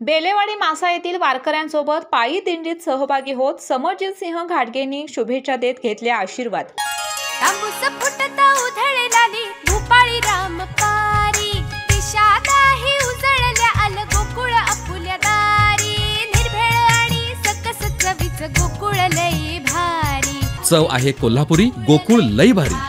बेलेवाडी मासा येथील वारकऱ्यांसोबत पायी दिंडीत सहभागी होत समरजित सिंह घाटगेंनी शुभेच्छा देत घेतले आशीर्वाद। तांबूस फुटता उधळलाली भूपाळी रामपारी दिशादाही उजळल्या आल गोकुळ आपुल्या दारी निर्भेळ आणि सकस चवीच गोकुळ लई भारी चव आहे कोल्हापुरी गोकुळ लई भारी।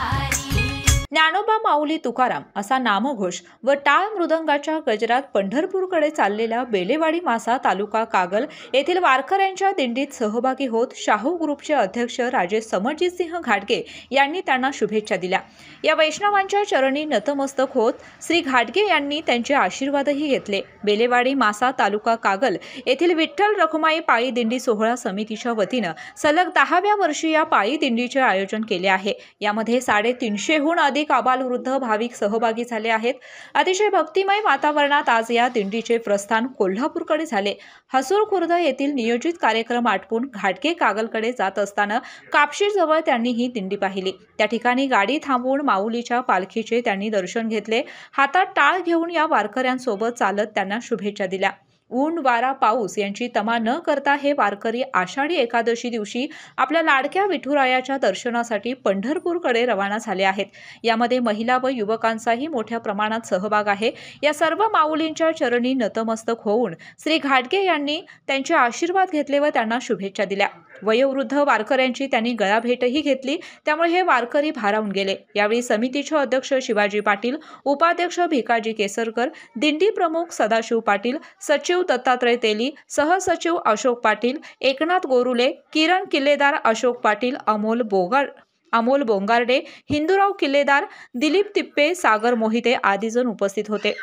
ज्ञानोबा माऊली तुकाराम असा नामघोष व टाळ मृदंगाच्या गजरात पंढरपूरकडे चाललेल्या बेलेवाडी मासा तालुका कागल येथील वारकऱ्यांच्या दिंडीत सहभागी होत शाहू ग्रुपचे अध्यक्ष राजे समरजित सिंह घाटगे यांनी त्यांना शुभेच्छा दिल्या। या वैष्णवांच्या चरणी नतमस्तक होत श्री घाटगे यांनी त्यांचे आशीर्वादही घेतले। बेलेवाडी मासा तालुका कागल येथील विठ्ठल रखुमाई पायी दिंडी सोहळा समितीच्या वतीनं सलग 10व्या वर्षी या पायी दिंडीचे आयोजन केले आहे। यामध्ये 350हून अधिक आबालवृद्ध भाविक सहभागी झाले आहेत। अतिशय भक्तिमय वातावरणात आज या दिंडीचे प्रस्थान कोल्हापूरकडे झाले। हसूर खुर्द येथील नियोजित कार्यक्रम आटपून घाटगे कागलकडे जात असताना कापशीजवळ त्यांनी ही दिंडी पाहिली। त्या ठिकाणी गाडी थांबवून माऊलीच्या पालखीचे त्यांनी दर्शन घेतले। हातात टाळ घेऊन या वारकऱ्यांसोबत चालत त्यांना शुभेच्छा दिल्या। ऊन वारा पाऊस यांची तमा न करता हे वारकरी आषाढी एकादशी दिवशी आपल्या लाडक्या विठुरायाच्या दर्शनासाठी पंढरपूरकडे रवाना झाले आहेत। यामध्ये महिला व युवकांचाही मोठ्या प्रमाणात सहभाग आहे। या सर्व माऊलींच्या चरणी नतमस्तक होऊन श्री घाटगे यांनी त्यांचे आशीर्वाद घेतले व त्यांना शुभेच्छा दिल्या। वयोवृद्ध वारकऱ्यांची त्यांनी गळाभेटही घेतली, त्यामुळे हे वारकरी भारावून गेले। यावेळी समितीचे अध्यक्ष शिवाजी पाटील, उपाध्यक्ष भिकाजी केसरकर, दिंडी प्रमुख सदाशिव पाटील, सचिव दत्तात्रय तेली, सहसचिव अशोक पाटील, एकनाथ गोरुले, किरण किल्लेदार, अशोक पाटील, अमोल बोंगारडे, हिंदूराव किल्लेदार, दिलीप तिप्पे, सागर मोहिते आदी जण उपस्थित होते।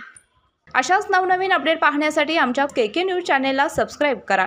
अशाच नवनवीन अपडेट पाहण्यासाठी आमच्या KK न्यूज चॅनेलला सबस्क्राइब करा।